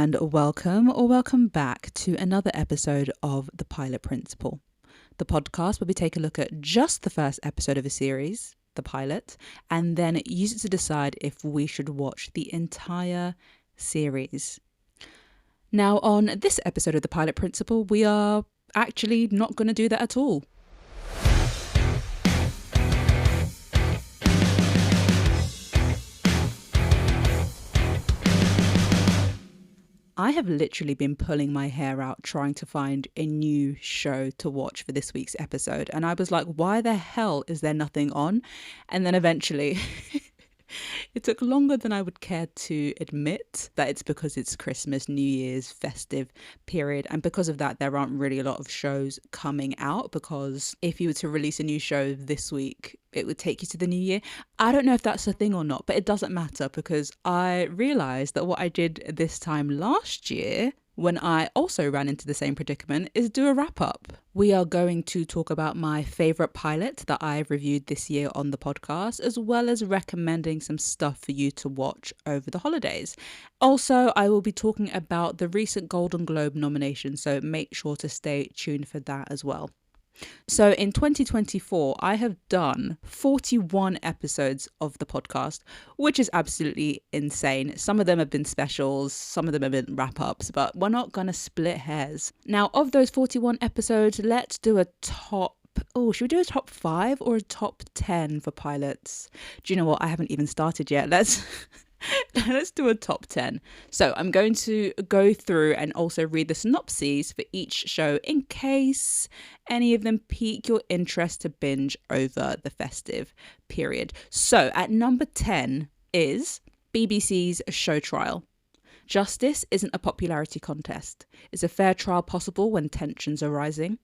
and welcome or welcome back to another episode of The Pilot Principle, the podcast where we take a look at just the first episode of a series, the pilot, and then use it to decide if we should watch the entire series. Now, on this episode of The Pilot Principle, we are actually not going to do that at all. I have literally been pulling my hair out trying to find a new show to watch for this week's episode. And I was like, why the hell is there nothing on? And then eventually, it took longer than I would care to admit that it's because it's Christmas, New Year's, festive period. And because of that, there aren't really a lot of shows coming out, because if you were to release a new show this week, it would take you to the new year. I don't know if that's a thing or not, but it doesn't matter, because I realized that what I did this time last year, when I also ran into the same predicament, is do a wrap up. We are going to talk about my favorite pilot that I've reviewed this year on the podcast, as well as recommending some stuff for you to watch over the holidays. Also, I will be talking about the recent Golden Globe nominations, so make sure to stay tuned for that as well. So in 2024, I have done 41 episodes of the podcast, which is absolutely insane. Some of them have been specials, some of them have been wrap-ups, but we're not going to split hairs. Now, of those 41 episodes, let's do a top... should we do a top 5 or a top 10 for pilots? Do you know what? I haven't even started yet. Let's do a top 10. So I'm going to go through and also read the synopses for each show in case any of them pique your interest to binge over the festive period. So at number 10 is BBC's Show Trial. Justice isn't a popularity contest. Is a fair trial possible when tensions are rising?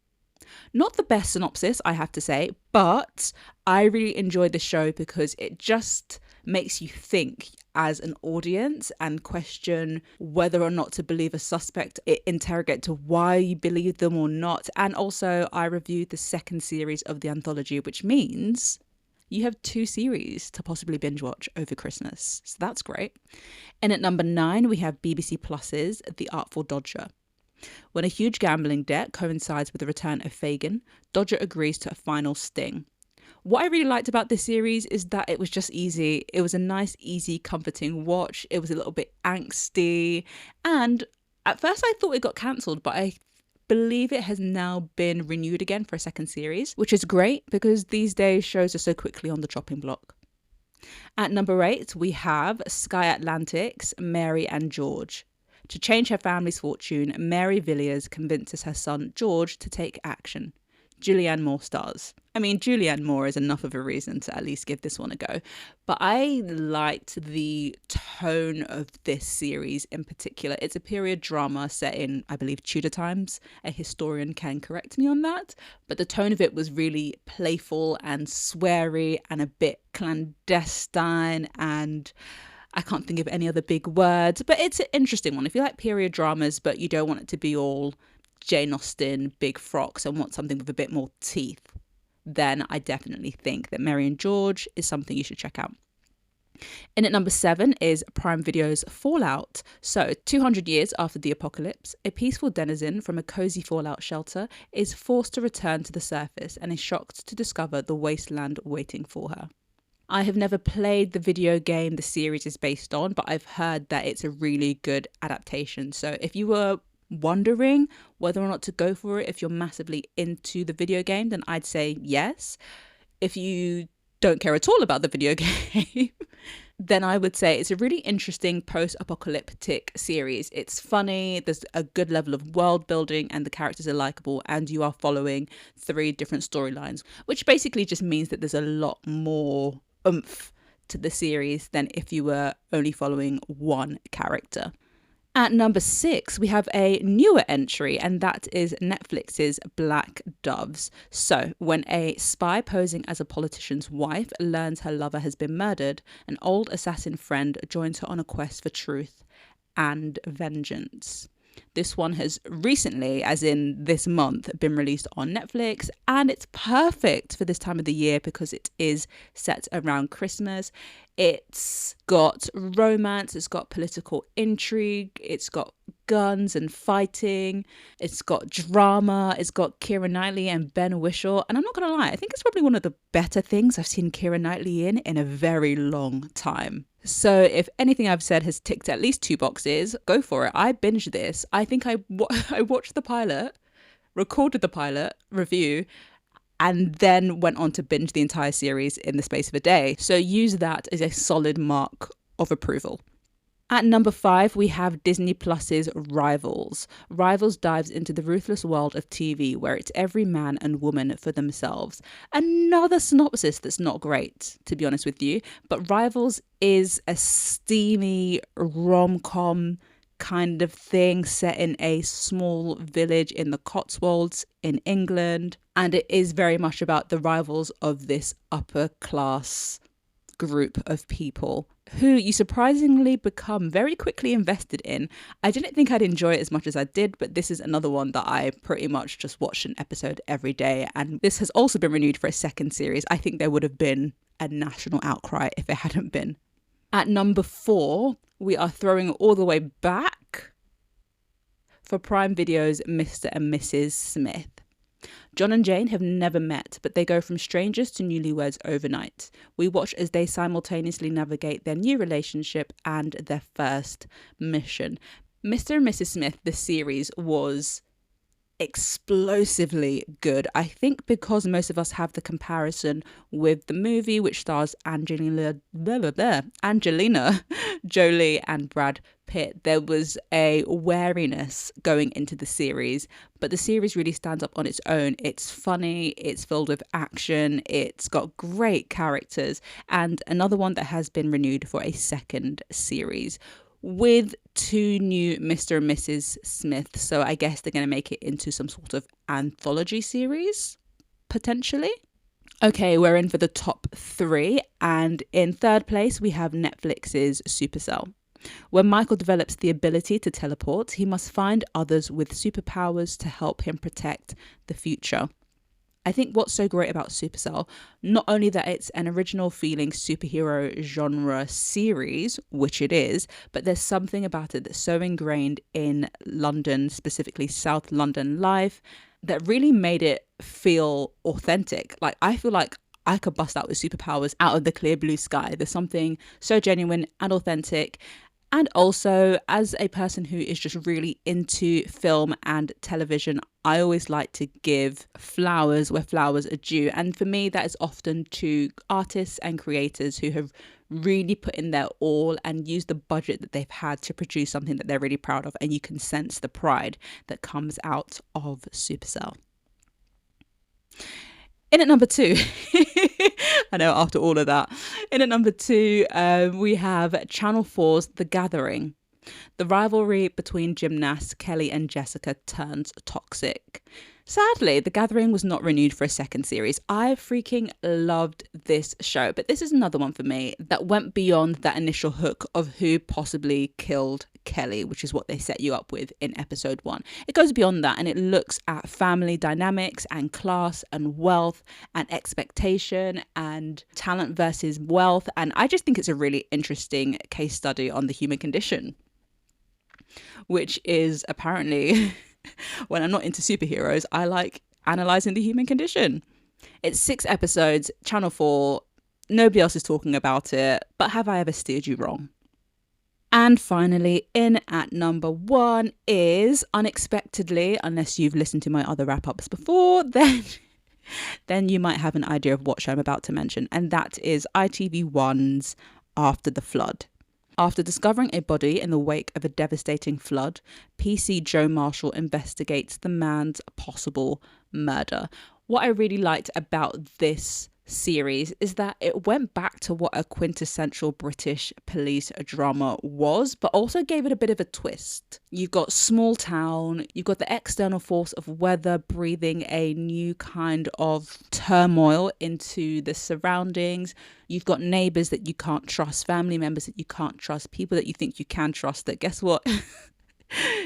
Not the best synopsis, I have to say, but I really enjoyed the show because it just makes you think as an audience and question whether or not to believe a suspect. It interrogates to why you believe them or not. And also I reviewed the second series of the anthology, which means you have 2 series to possibly binge watch over Christmas. So that's great. And at number 9, we have BBC Plus's The Artful Dodger. When a huge gambling debt coincides with the return of Fagin, Dodger agrees to a final sting. What I really liked about this series is that it was just easy. It was a nice, easy, comforting watch. It was a little bit angsty. And at first I thought it got cancelled, but I believe it has now been renewed again for a second series, which is great because these days shows are so quickly on the chopping block. At number 8, we have Sky Atlantic's Mary and George. To change her family's fortune, Mary Villiers convinces her son George to take action. Julianne Moore stars. I mean, Julianne Moore is enough of a reason to at least give this one a go. But I liked the tone of this series in particular. It's a period drama set in, I believe, Tudor times. A historian can correct me on that. But the tone of it was really playful and sweary and a bit clandestine, and I can't think of any other big words. But it's an interesting one. If you like period dramas, but you don't want it to be all Jane Austen, big frocks, and want something with a bit more teeth, then I definitely think that Mary and George is something you should check out. And at number 7 is Prime Video's Fallout. So 200 years after the apocalypse, a peaceful denizen from a cozy fallout shelter is forced to return to the surface and is shocked to discover the wasteland waiting for her. I have never played the video game the series is based on, but I've heard that it's a really good adaptation. So if you were wondering whether or not to go for it, if you're massively into the video game, then I'd say yes. If you don't care at all about the video game, then I would say it's a really interesting post-apocalyptic series. It's funny, there's a good level of world building, and the characters are likable, and you are following 3 different storylines, which basically just means that there's a lot more oomph to the series than if you were only following one character. At number 6, we have a newer entry, and that is Netflix's Black Doves. So, when a spy posing as a politician's wife learns her lover has been murdered, an old assassin friend joins her on a quest for truth and vengeance. This one has recently, as in this month, been released on Netflix, and it's perfect for this time of the year because it is set around Christmas. It's got romance, it's got political intrigue, it's got guns and fighting. It's got drama. It's got Keira Knightley and Ben Whishaw. And I'm not going to lie, I think it's probably one of the better things I've seen Keira Knightley in a very long time. So if anything I've said has ticked at least 2 boxes, go for it. I binged this. I think I watched the pilot, recorded the pilot review, and then went on to binge the entire series in the space of a day. So use that as a solid mark of approval. At number 5, we have Disney Plus's Rivals. Rivals dives into the ruthless world of TV where it's every man and woman for themselves. Another synopsis that's not great, to be honest with you, but Rivals is a steamy rom-com kind of thing set in a small village in the Cotswolds in England, and it is very much about the rivals of this upper class group of people who you surprisingly become very quickly invested in. I didn't think I'd enjoy it as much as I did, but this is another one that I pretty much just watched an episode every day, and this has also been renewed for a second series. I think there would have been a national outcry if it hadn't been. At number 4, we are throwing all the way back for Prime Video's Mr. and Mrs. Smith. John and Jane have never met, but they go from strangers to newlyweds overnight. We watch as they simultaneously navigate their new relationship and their first mission. Mr. and Mrs. Smith, the series, was explosively good. I think because most of us have the comparison with the movie, which stars Angelina Jolie and Brad Pitt, there was a wariness going into the series, but the series really stands up on its own. It's funny, it's filled with action, it's got great characters, and another one that has been renewed for a second series with 2 new Mr. and Mrs. Smith. So I guess they're going to make it into some sort of anthology series, potentially. Okay, we're in for the top 3. And in third place, we have Netflix's Supercell. When Michael develops the ability to teleport, he must find others with superpowers to help him protect the future. I think what's so great about Supercell, not only that it's an original feeling superhero genre series, which it is, but there's something about it that's so ingrained in London, specifically South London life, that really made it feel authentic. Like, I feel like I could bust out with superpowers out of the clear blue sky. There's something so genuine and authentic. And also, as a person who is just really into film and television, I always like to give flowers where flowers are due. And for me, that is often to artists and creators who have really put in their all and used the budget that they've had to produce something that they're really proud of. And you can sense the pride that comes out of Supercell. In at number 2, I know after all of that, in at number 2, we have Channel 4's The Gathering. The rivalry between gymnasts Kelly and Jessica turns toxic. Sadly, The Gathering was not renewed for a second series. I freaking loved this show, but this is another one for me that went beyond that initial hook of who possibly killed Kelly, which is what they set you up with in episode 1. It goes beyond that and it looks at family dynamics and class and wealth and expectation and talent versus wealth. And I just think it's a really interesting case study on the human condition, which is apparently when I'm not into superheroes, I like analysing the human condition. It's 6 episodes, Channel 4, nobody else is talking about it, but have I ever steered you wrong? And finally, in at number 1 is, unexpectedly, unless you've listened to my other wrap-ups before, then you might have an idea of what show I'm about to mention, and that is ITV1's After the Flood. After discovering a body in the wake of a devastating flood, PC Joe Marshall investigates the man's possible murder. What I really liked about this series is that it went back to what a quintessential British police drama was, but also gave it a bit of a twist. You've got small town, you've got the external force of weather breathing a new kind of turmoil into the surroundings. You've got neighbours that you can't trust, family members that you can't trust, people that you think you can trust that guess what?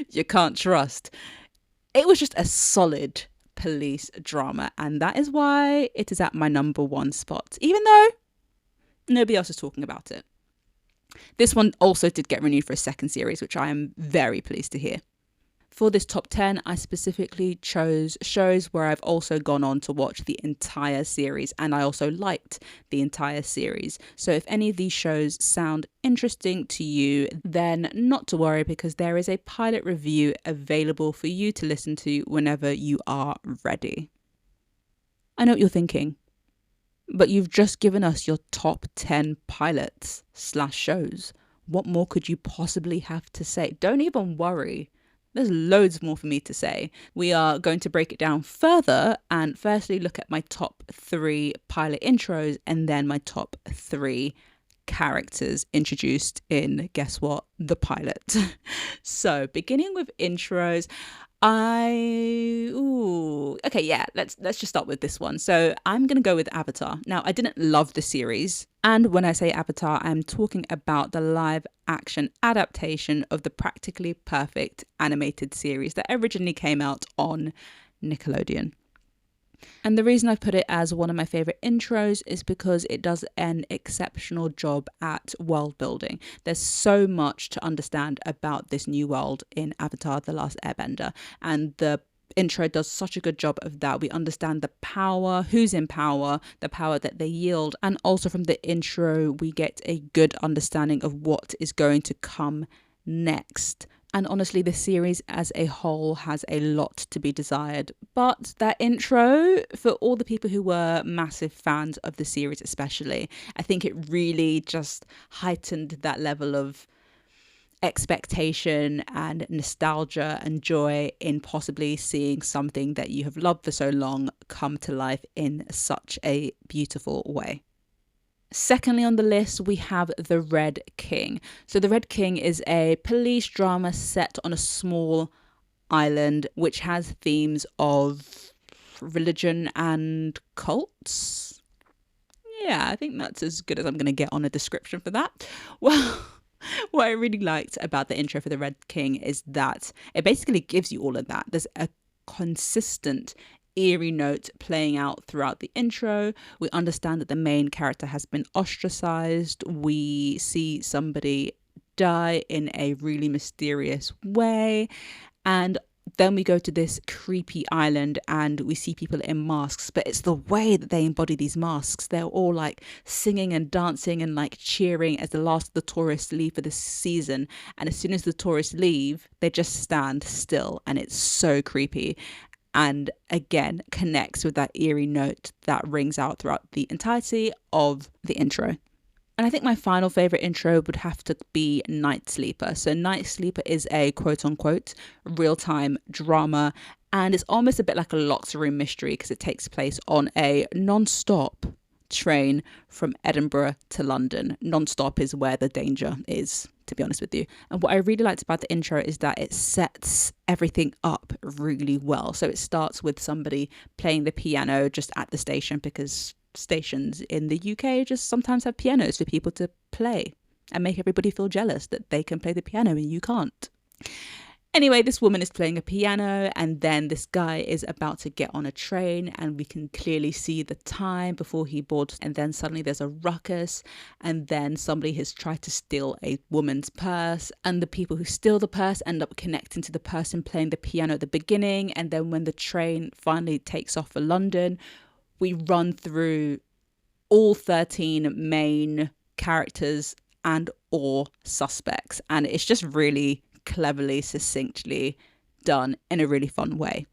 You can't trust. It was just a solid police drama, and that is why it is at my number 1 spot, even though nobody else is talking about it. This one also did get renewed for a second series, which I am very pleased to hear. For this top 10, I specifically chose shows where I've also gone on to watch the entire series, and I also liked the entire series. So if any of these shows sound interesting to you, then not to worry, because there is a pilot review available for you to listen to whenever you are ready. I know what you're thinking, but you've just given us your top 10 pilots/shows. What more could you possibly have to say? Don't even worry. There's loads more for me to say. We are going to break it down further and firstly look at my top 3 pilot intros and then my top 3 characters introduced in, guess what, the pilot. So beginning with intros, let's just start with this one. So I'm gonna go with Avatar. Now, I didn't love the series, and when I say Avatar, I'm talking about the live action adaptation of the Practically Perfect animated series that originally came out on Nickelodeon. And the reason I put it as one of my favourite intros is because it does an exceptional job at world building. There's so much to understand about this new world in Avatar: The Last Airbender, and the intro does such a good job of that. We understand the power, who's in power, the power that they yield, and also from the intro we get a good understanding of what is going to come next. And honestly, the series as a whole has a lot to be desired. But that intro, for all the people who were massive fans of the series especially, I think it really just heightened that level of expectation and nostalgia and joy in possibly seeing something that you have loved for so long come to life in such a beautiful way. Secondly on the list, we have The Red King. So The Red King is a police drama set on a small island which has themes of religion and cults. Yeah, I think that's as good as I'm going to get on a description for that. Well, what I really liked about the intro for The Red King is that it basically gives you all of that. There's a consistent eerie note playing out throughout the intro. We understand that the main character has been ostracized. We see somebody die in a really mysterious way, and then we go to this creepy island and we see people in masks, but it's the way that they embody these masks. They're all like singing and dancing and like cheering as the last of the tourists leave for this season, and as soon as the tourists leave they just stand still, and it's so creepy, and again connects with that eerie note that rings out throughout the entirety of the intro. And I think my final favourite intro would have to be Night Sleeper. So Night Sleeper is a quote-unquote real-time drama, and it's almost a bit like a locked room mystery because it takes place on a non-stop train from Edinburgh to London. Non-stop is where the danger is, to be honest with you. And what I really liked about the intro is that it sets everything up really well. So it starts with somebody playing the piano just at the station, because stations in the UK just sometimes have pianos for people to play and make everybody feel jealous that they can play the piano and you can't. Anyway, this woman is playing a piano, and then this guy is about to get on a train, and we can clearly see the time before he boards, and then suddenly there's a ruckus, and then somebody has tried to steal a woman's purse, and the people who steal the purse end up connecting to the person playing the piano at the beginning. And then when the train finally takes off for London, we run through all 13 main characters and or suspects, and it's just really cleverly, succinctly done in a really fun way.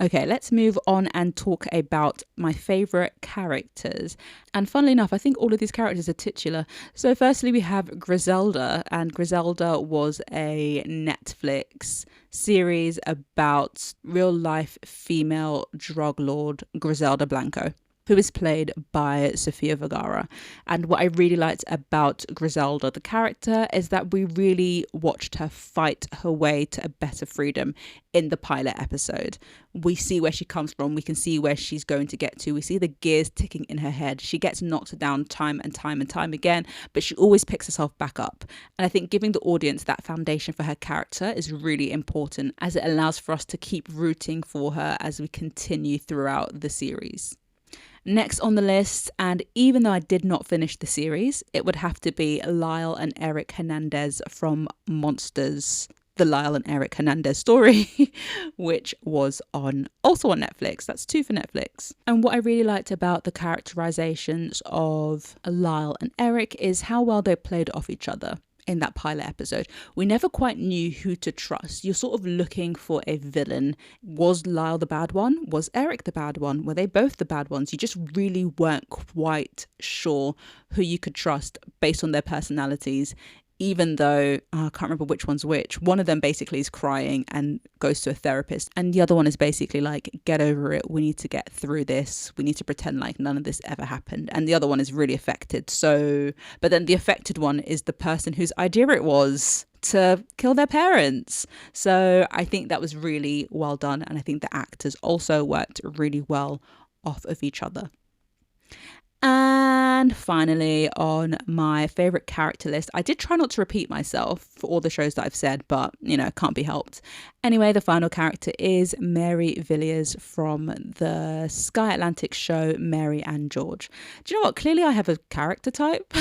Okay, let's move on and talk about my favourite characters. And funnily enough, I think all of these characters are titular. So firstly, we have Griselda, and Griselda was a Netflix series about real-life female drug lord Griselda Blanco, who is played by Sofia Vergara. And what I really liked about Griselda, the character, is that we really watched her fight her way to a better freedom in the pilot episode. We see where she comes from. We can see where she's going to get to. We see the gears ticking in her head. She gets knocked down time and time and time again, but she always picks herself back up. And I think giving the audience that foundation for her character is really important, as it allows for us to keep rooting for her as we continue throughout the series. Next on the list, and even though I did not finish the series, it would have to be Lyle and Eric Hernandez from Monsters, the Lyle and Eric Hernandez story, which was also on Netflix. That's 2 for Netflix. And what I really liked about the characterizations of Lyle and Eric is how well they played off each other in that pilot episode. We never quite knew who to trust. You're sort of looking for a villain. Was Lyle the bad one? Was Eric the bad one? Were they both the bad ones? You just really weren't quite sure who you could trust based on their personalities, even though I can't remember which one's which. One of them basically is crying and goes to a therapist, and the other one is basically like, get over it, we need to get through this, we need to pretend like none of this ever happened. And the other one is really affected. So, but then the affected one is the person whose idea it was to kill their parents. So I think that was really well done, and I think the actors also worked really well off of each other. And finally, on my favourite character list, I did try not to repeat myself for all the shows that I've said, but, can't be helped. Anyway, the final character is Mary Villiers from the Sky Atlantic show Mary and George. Do you know what? Clearly I have a character type.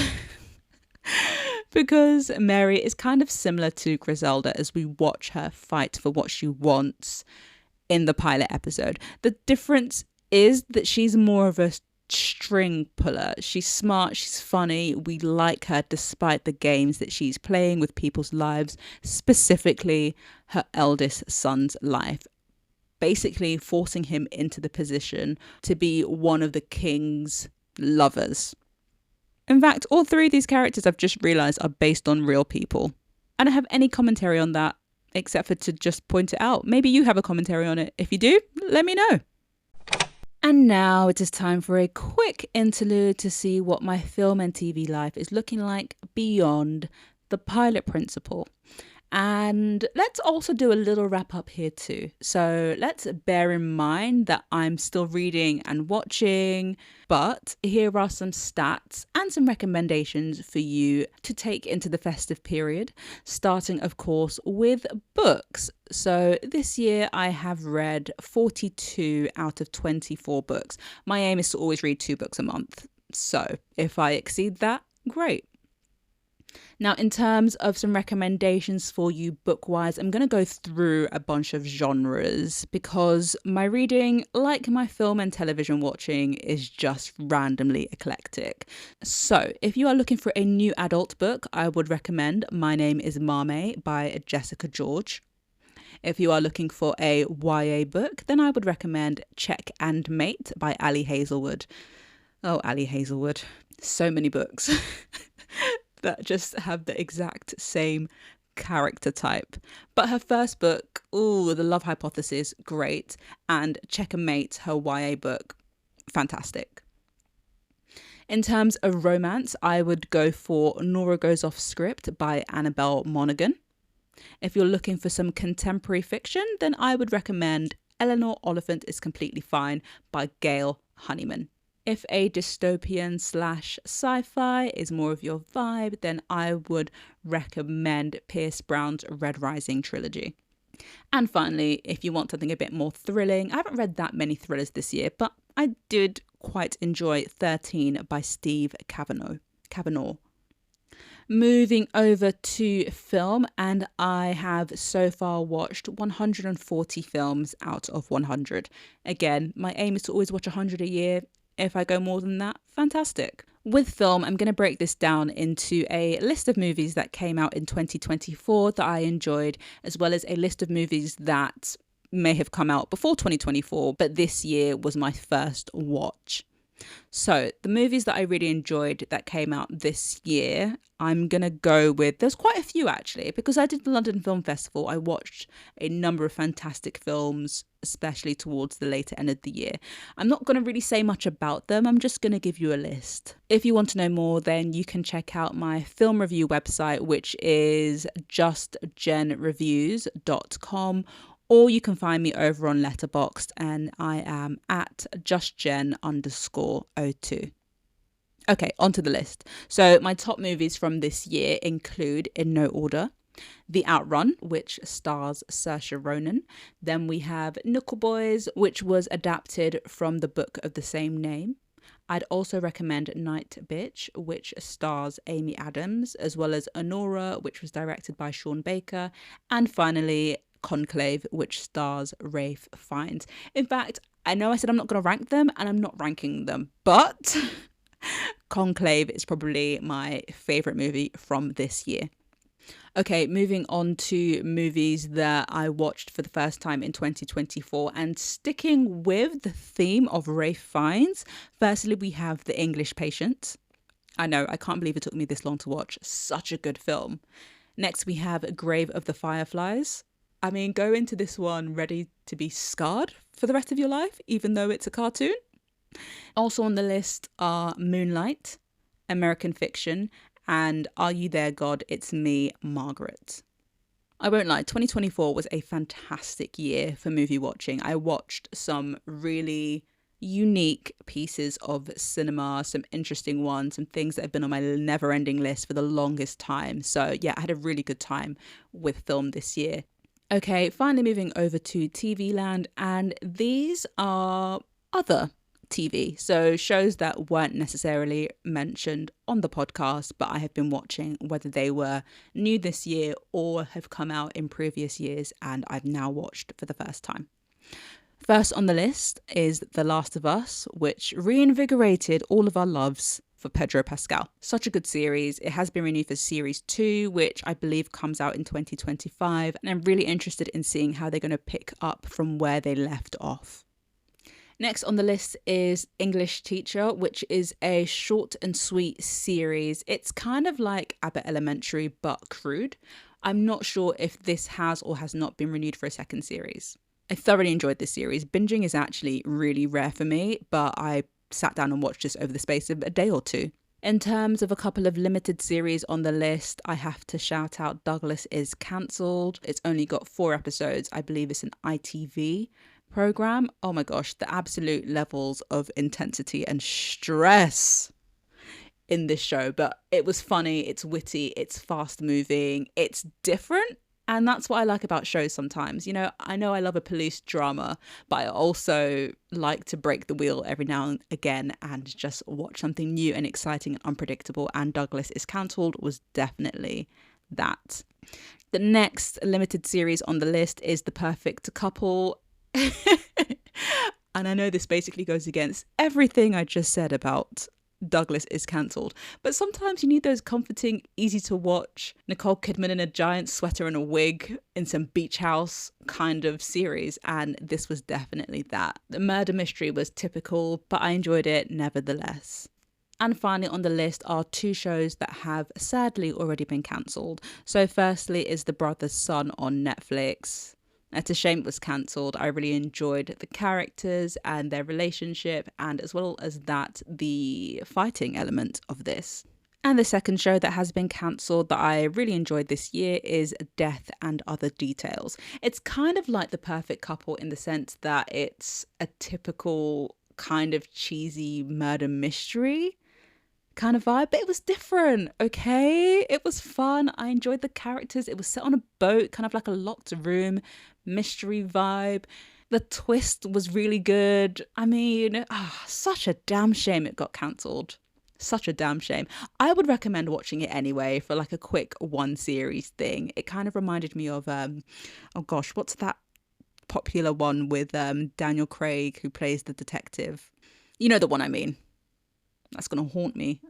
Because Mary is kind of similar to Griselda as we watch her fight for what she wants in the pilot episode. The difference is that she's more of a string puller. She's smart, she's funny, we like her despite the games that she's playing with people's lives, specifically her eldest son's life, basically forcing him into the position to be one of the king's lovers. In fact, all 3 of these characters I've just realised are based on real people. I don't have any commentary on that except for to just point it out. Maybe you have a commentary on it. If you do, let me know. And now it is time for a quick interlude to see what my film and TV life is looking like beyond the pilot principle. And let's also do a little wrap up here too. So let's bear in mind that I'm still reading and watching, but here are some stats and some recommendations for you to take into the festive period, starting of course with books. So this year I have read 42 out of 24 books. My aim is to always read 2 books a month. So if I exceed that, great. Now, in terms of some recommendations for you book-wise, I'm going to go through a bunch of genres because my reading, like my film and television watching, is just randomly eclectic. So, if you are looking for a new adult book, I would recommend My Name is Mame by Jessica George. If you are looking for a YA book, then I would recommend Check and Mate by Ali Hazelwood. Oh, Ali Hazelwood. So many books. That just have the exact same character type. But her first book, The Love Hypothesis, great. And Check and Mate, her YA book, fantastic. In terms of romance, I would go for Nora Goes Off Script by Annabelle Monaghan. If you're looking for some contemporary fiction, then I would recommend Eleanor Oliphant is Completely Fine by Gail Honeyman. If a dystopian / sci-fi is more of your vibe, then I would recommend Pierce Brown's Red Rising trilogy. And finally, if you want something a bit more thrilling, I haven't read that many thrillers this year, but I did quite enjoy 13 by Steve Kavanaugh. Moving over to film, and I have so far watched 140 films out of 100. Again, my aim is to always watch 100 a year. If I go more than that, fantastic. With film, I'm going to break this down into a list of movies that came out in 2024 that I enjoyed, as well as a list of movies that may have come out before 2024, but this year was my first watch. So the movies that I really enjoyed that came out this year, I'm going to go with, there's quite a few actually, because I did the London Film Festival. I watched a number of fantastic films, especially towards the later end of the year. I'm not going to really say much about them. I'm just going to give you a list. If you want to know more, then you can check out my film review website, which is justgenreviews.com. Or you can find me over on Letterboxd, and I am at justgen_02. Okay, onto the list. So my top movies from this year include, in no order, The Outrun, which stars Saoirse Ronan. Then we have Knuckle Boys, which was adapted from the book of the same name. I'd also recommend Night Bitch, which stars Amy Adams, as well as Honora, which was directed by Sean Baker, and finally Conclave, which stars Ralph Fiennes. In fact, I know I said I'm not going to rank them, and I'm not ranking them, but Conclave is probably my favourite movie from this year. Okay, moving on to movies that I watched for the first time in 2024 and sticking with the theme of Ralph Fiennes. Firstly, we have The English Patient. I know, I can't believe it took me this long to watch. Such a good film. Next, we have Grave of the Fireflies. I mean, go into this one ready to be scarred for the rest of your life, even though it's a cartoon. Also on the list are Moonlight, American Fiction, and Are You There, God? It's Me, Margaret. I won't lie, 2024 was a fantastic year for movie watching. I watched some really unique pieces of cinema, some interesting ones, some things that have been on my never-ending list for the longest time. So yeah, I had a really good time with film this year. Okay, finally moving over to TV land, and these are other TV, so shows that weren't necessarily mentioned on the podcast, but I have been watching, whether they were new this year or have come out in previous years and I've now watched for the first time. First on the list is The Last of Us, which reinvigorated all of our loves for Pedro Pascal. Such a good series. It has been renewed for series 2, which I believe comes out in 2025, and I'm really interested in seeing how they're going to pick up from where they left off. Next on the list is English Teacher, which is a short and sweet series. It's kind of like Abbott Elementary, but crude. I'm not sure if this has or has not been renewed for a second series. I thoroughly enjoyed this series. Binging is actually really rare for me, but I sat down and watched this over the space of a day or two. In terms of a couple of limited series on the list, I have to shout out Douglas is Cancelled. It's only got 4 episodes. I believe it's an ITV program. Oh my gosh, the absolute levels of intensity and stress in this show. But it was funny, it's witty, it's fast moving, it's different. And that's what I like about shows sometimes. You know I love a police drama, but I also like to break the wheel every now and again and just watch something new and exciting and unpredictable. And Douglas is Cancelled was definitely that. The next limited series on the list is The Perfect Couple. And I know this basically goes against everything I just said about Douglas is Cancelled, but sometimes you need those comforting, easy to watch Nicole Kidman in a giant sweater and a wig in some beach house kind of series, and this was definitely that. The murder mystery was typical, but I enjoyed it nevertheless. And finally on the list are 2 shows that have sadly already been cancelled. So firstly is The Brother's Son on Netflix. It's a shame it was cancelled. I really enjoyed the characters and their relationship, and as well as that, the fighting element of this. And the second show that has been cancelled that I really enjoyed this year is Death and Other Details. It's kind of like The Perfect Couple in the sense that it's a typical kind of cheesy murder mystery kind of vibe, but it was different. Okay, it was fun. I enjoyed the characters. It was set on a boat, kind of like a locked room mystery vibe. The twist was really good. I mean, such a damn shame it got cancelled. Such a damn shame. I would recommend watching it anyway for like a quick 1 series thing. It kind of reminded me of oh gosh, what's that popular one with Daniel Craig who plays the detective? You know the one I mean. That's going to haunt me.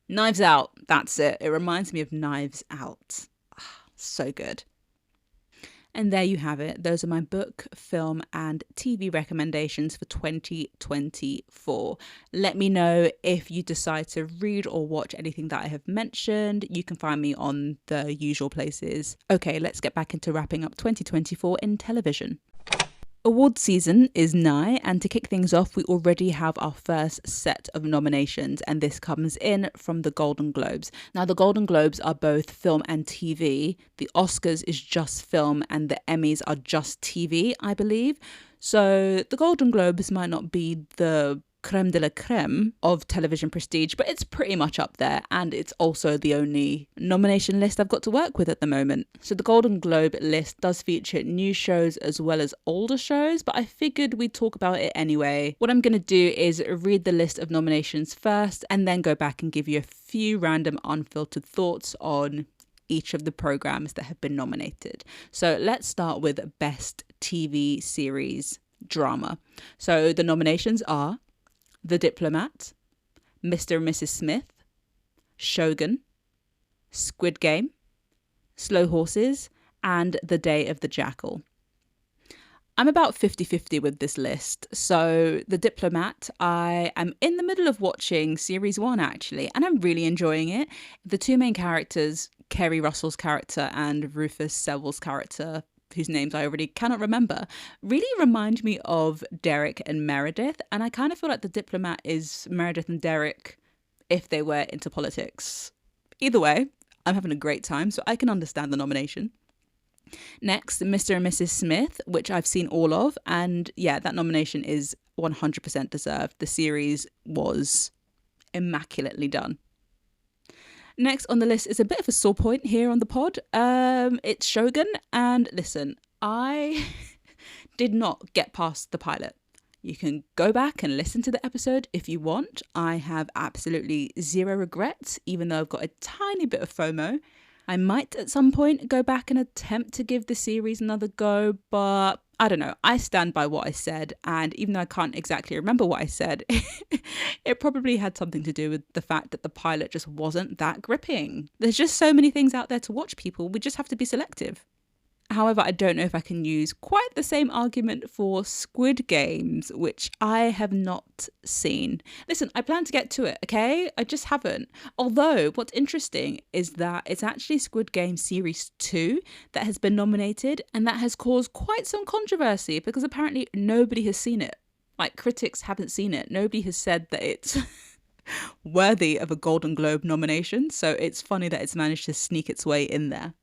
Knives Out. That's it. It reminds me of Knives Out. So good. And there you have it. Those are my book, film, and TV recommendations for 2024. Let me know if you decide to read or watch anything that I have mentioned. You can find me on the usual places. Okay, let's get back into wrapping up 2024 in television. Award season is nigh, and to kick things off, we already have our first set of nominations, and this comes in from the Golden Globes. Now, the Golden Globes are both film and TV. The Oscars is just film, and the Emmys are just TV, I believe. So the Golden Globes might not be the creme de la creme of television prestige, but it's pretty much up there, and it's also the only nomination list I've got to work with at the moment. So the Golden Globe list does feature new shows as well as older shows, but I figured we'd talk about it anyway. What I'm going to do is read the list of nominations first and then go back and give you a few random unfiltered thoughts on each of the programs that have been nominated. So let's start with Best TV Series Drama. So the nominations are The Diplomat, Mr. and Mrs. Smith, Shogun, Squid Game, Slow Horses, and The Day of the Jackal. I'm about 50-50 with this list. So The Diplomat, I am in the middle of watching series 1 actually, and I'm really enjoying it. The two main characters, Kerry Russell's character and Rufus Sewell's character, whose names I already cannot remember, really remind me of Derek and Meredith. And I kind of feel like The Diplomat is Meredith and Derek if they were into politics. Either way, I'm having a great time, so I can understand the nomination. Next, Mr. and Mrs. Smith, which I've seen all of. And yeah, that nomination is 100% deserved. The series was immaculately done. Next on the list is a bit of a sore point here on the pod. It's Shogun. And listen, I did not get past the pilot. You can go back and listen to the episode if you want. I have absolutely zero regrets, even though I've got a tiny bit of FOMO. I might at some point go back and attempt to give the series another go, but I don't know. I stand by what I said, and even though I can't exactly remember what I said, it probably had something to do with the fact that the pilot just wasn't that gripping. There's just so many things out there to watch, people. We just have to be selective. However, I don't know if I can use quite the same argument for Squid Games, which I have not seen. Listen, I plan to get to it, okay? I just haven't. Although, what's interesting is that it's actually Squid Game Series 2 that has been nominated, and that has caused quite some controversy because apparently nobody has seen it. Like, critics haven't seen it. Nobody has said that it's worthy of a Golden Globe nomination, so it's funny that it's managed to sneak its way in there.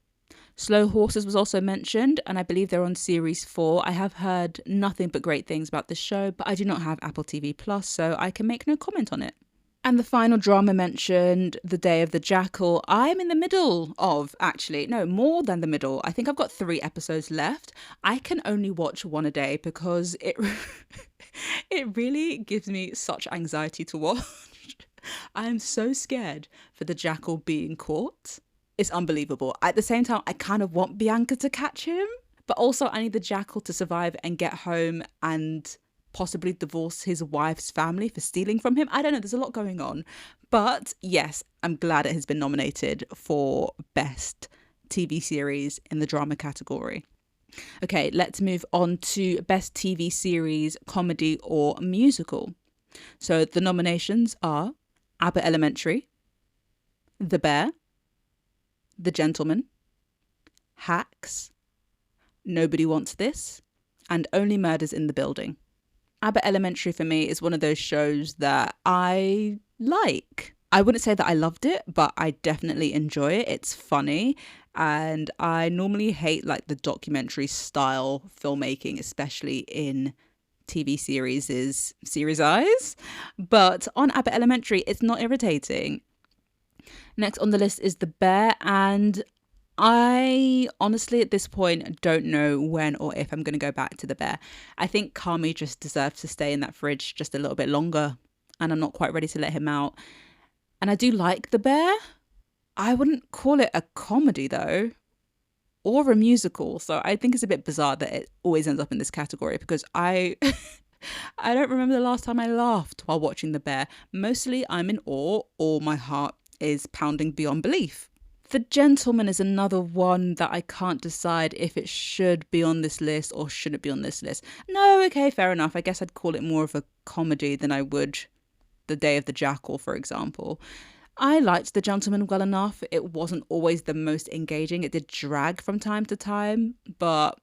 Slow Horses was also mentioned, and I believe they're on series 4. I have heard nothing but great things about this show, but I do not have Apple TV Plus, so I can make no comment on it. And the final drama mentioned, The Day of the Jackal, I'm in the middle of, actually, no, more than the middle. I think I've got 3 episodes left. I can only watch one a day because it really gives me such anxiety to watch. I am so scared for the jackal being caught. It's unbelievable. At the same time, I kind of want Bianca to catch him, but also I need the jackal to survive and get home and possibly divorce his wife's family for stealing from him. I don't know, there's a lot going on. But yes, I'm glad it has been nominated for Best TV Series in the drama category. Okay, let's move on to Best TV Series, Comedy or Musical. So the nominations are Abbott Elementary, The Bear, The Gentleman, Hacks, Nobody Wants This, and Only Murders in the Building. Abbott Elementary for me is one of those shows that I like. I wouldn't say that I loved it, but I definitely enjoy it. It's funny, and I normally hate like the documentary style filmmaking, especially in TV series eyes. But on Abbott Elementary, it's not irritating. Next on the list is The Bear, and I honestly at this point don't know when or if I'm going to go back to The Bear. I think Kami just deserves to stay in that fridge just a little bit longer, and I'm not quite ready to let him out. And I do like The Bear. I wouldn't call it a comedy though, or a musical, so I think it's a bit bizarre that it always ends up in this category because I don't remember the last time I laughed while watching The Bear. Mostly I'm in awe or my heart is pounding beyond belief. The Gentleman is another one that I can't decide if it should be on this list or shouldn't be on this list. No, okay, fair enough. I guess I'd call it more of a comedy than I would The Day of the Jackal, for example. I liked The Gentleman well enough. It wasn't always the most engaging. It did drag from time to time, but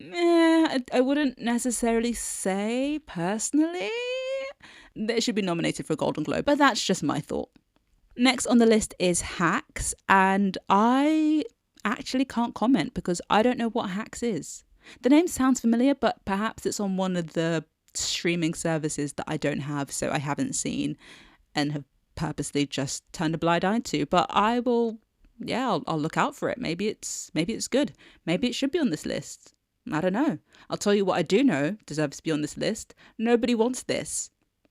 I wouldn't necessarily say personally that it should be nominated for a Golden Globe, but that's just my thought. Next on the list is Hacks, and I actually can't comment because I don't know what Hacks is. The name sounds familiar, but perhaps it's on one of the streaming services that I don't have, so I haven't seen and have purposely just turned a blind eye to. But I will, yeah, I'll look out for it. Maybe it's good. Maybe it should be on this list. I don't know. I'll tell you what I do know deserves to be on this list. Nobody Wants This.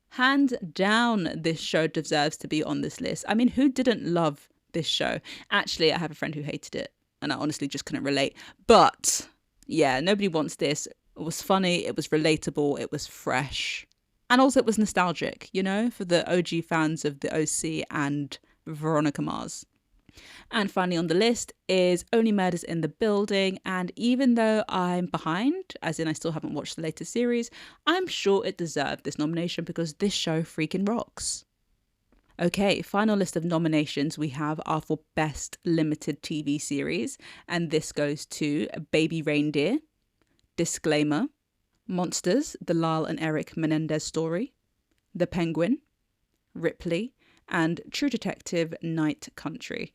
Hands down, this show deserves to be on this list. I mean, who didn't love this show? Actually, I have a friend who hated it, and I honestly just couldn't relate. But yeah, Nobody Wants This. It was funny, it was relatable, it was fresh. And also it was nostalgic, you know, for the OG fans of the OC and Veronica Mars. And finally on the list is Only Murders in the Building. And even though I'm behind, as in I still haven't watched the latest series, I'm sure it deserved this nomination because this show freaking rocks. Okay, final list of nominations we have are for Best Limited TV Series. And this goes to Baby Reindeer, Disclaimer, Monsters, the Lyle and Eric Menendez story, The Penguin, Ripley, and True Detective Night Country.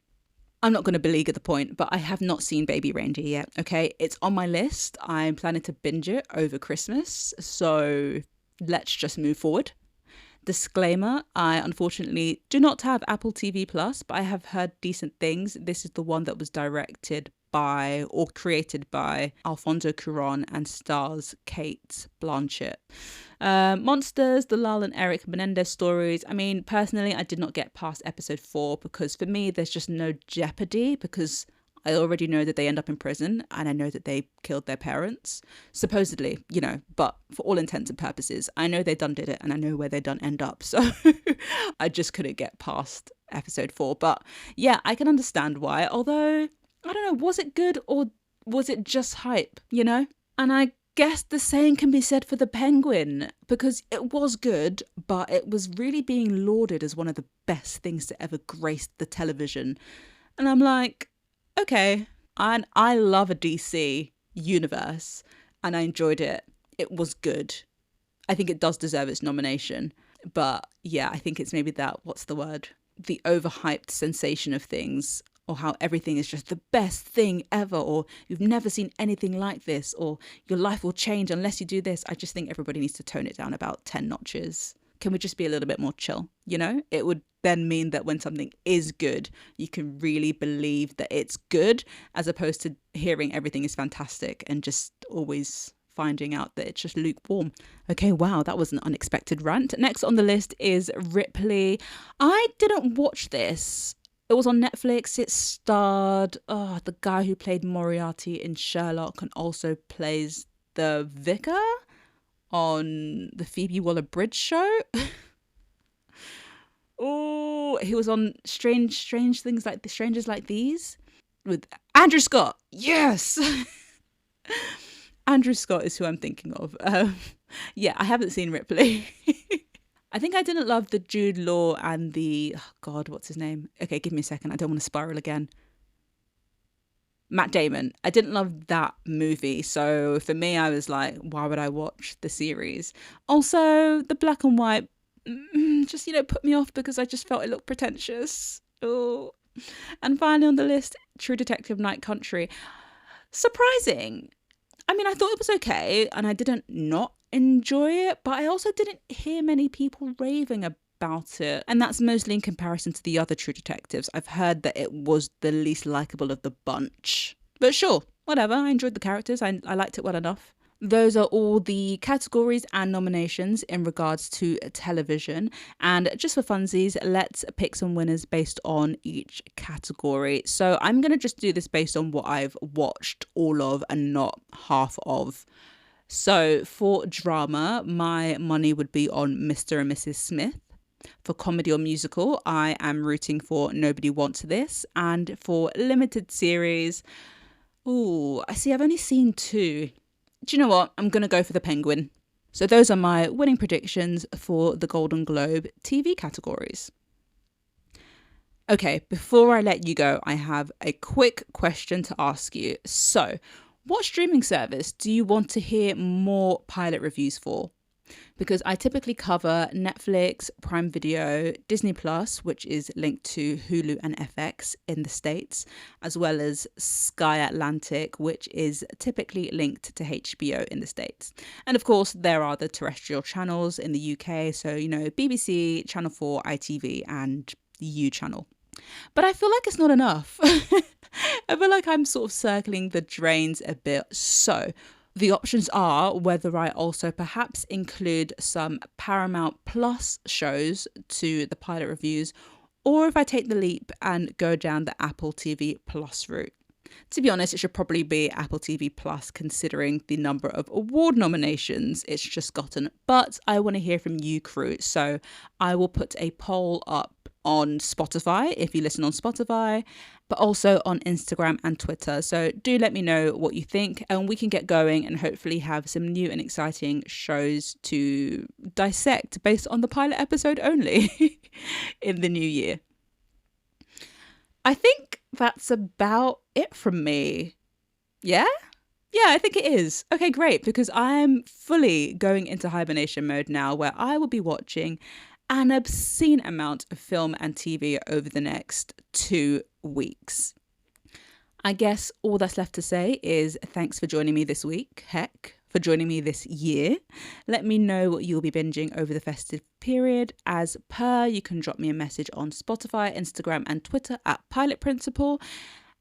I'm not going to beleaguer the point, but I have not seen Baby Reindeer yet, okay? It's on my list. I'm planning to binge it over Christmas, so let's just move forward. Disclaimer, I unfortunately do not have Apple TV Plus, but I have heard decent things. This is the one that was directed by or created by Alfonso Cuarón and stars Kate Blanchett. Monsters, the Lyle and Eric Menendez stories. I mean, personally, I did not get past episode 4 because for me, there's just no jeopardy because I already know that they end up in prison and I know that they killed their parents, supposedly, you know, but for all intents and purposes, I know they done did it and I know where they done end up. So I just couldn't get past episode 4. But yeah, I can understand why, although I don't know, was it good or was it just hype, you know? And I guess the same can be said for The Penguin because it was good, but it was really being lauded as one of the best things to ever grace the television. And I'm like, okay, and I love a DC universe and I enjoyed it. It was good. I think it does deserve its nomination. But yeah, I think it's maybe that, what's the word? The overhyped sensation of things, or how everything is just the best thing ever, or you've never seen anything like this, or your life will change unless you do this. I just think everybody needs to tone it down about 10 notches. Can we just be a little bit more chill? You know, it would then mean that when something is good, you can really believe that it's good, as opposed to hearing everything is fantastic and just always finding out that it's just lukewarm. Okay, wow, that was an unexpected rant. Next on the list is Ripley. I didn't watch this. It was on Netflix. It starred the guy who played Moriarty in Sherlock and also plays the vicar on the Phoebe Waller-Bridge show. Oh, he was on Strange Things Like the Strangers Like These with Andrew Scott. Yes. Andrew Scott is who I'm thinking of. Yeah, I haven't seen Ripley. I think I didn't love the Jude Law and the, oh God, what's his name? Okay, give me a second. I don't want to spiral again. Matt Damon. I didn't love that movie. So for me, I was like, why would I watch the series? Also, the black and white just, you know, put me off because I just felt it looked pretentious. Oh. And finally on the list, True Detective Night Country. Surprising. I mean, I thought it was okay and I didn't not enjoy it, but I also didn't hear many people raving about it. And that's mostly in comparison to the other True Detectives. I've heard that it was the least likable of the bunch. But sure, whatever. I enjoyed the characters. I liked it well enough. Those are all the categories and nominations in regards to television. And just for funsies, let's pick some winners based on each category. So I'm going to just do this based on what I've watched all of and not half of. So for drama, my money would be on Mr. and Mrs. Smith. For comedy or musical, I am rooting for Nobody Wants This. And for limited series, I see I've only seen 2. Do you know what? I'm going to go for The Penguin. So those are my winning predictions for the Golden Globe TV categories. Okay, before I let you go, I have a quick question to ask you. So, what streaming service do you want to hear more pilot reviews for? because I typically cover Netflix, Prime Video, Disney Plus, which is linked to Hulu and FX in the States, as well as Sky Atlantic, which is typically linked to HBO in the States. And of course, there are the terrestrial channels in the UK, so, BBC, Channel 4, ITV, and the U channel. But I feel like it's not enough. I feel like I'm sort of circling the drains a bit. So the options are whether I also perhaps include some Paramount Plus shows to the pilot reviews, or if I take the leap and go down the Apple TV Plus route. To be honest, it should probably be Apple TV Plus considering the number of award nominations it's just gotten. But I want to hear from you, crew. So I will put a poll up on Spotify if you listen on Spotify, but also on Instagram and Twitter. So do let me know what you think, and we can get going and hopefully have some new and exciting shows to dissect based on the pilot episode only in the new year. I think that's about it from me. Yeah, I think it is. Okay, great, because I'm fully going into hibernation mode now, where I will be watching an obscene amount of film and TV over the next 2 weeks. I guess all that's left to say is thanks for joining me this week. Heck, for joining me this year. Let me know what you'll be binging over the festive period. As per, you can drop me a message on Spotify, Instagram, and Twitter at Pilot Principle,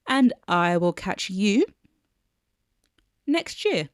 and I will catch you next year.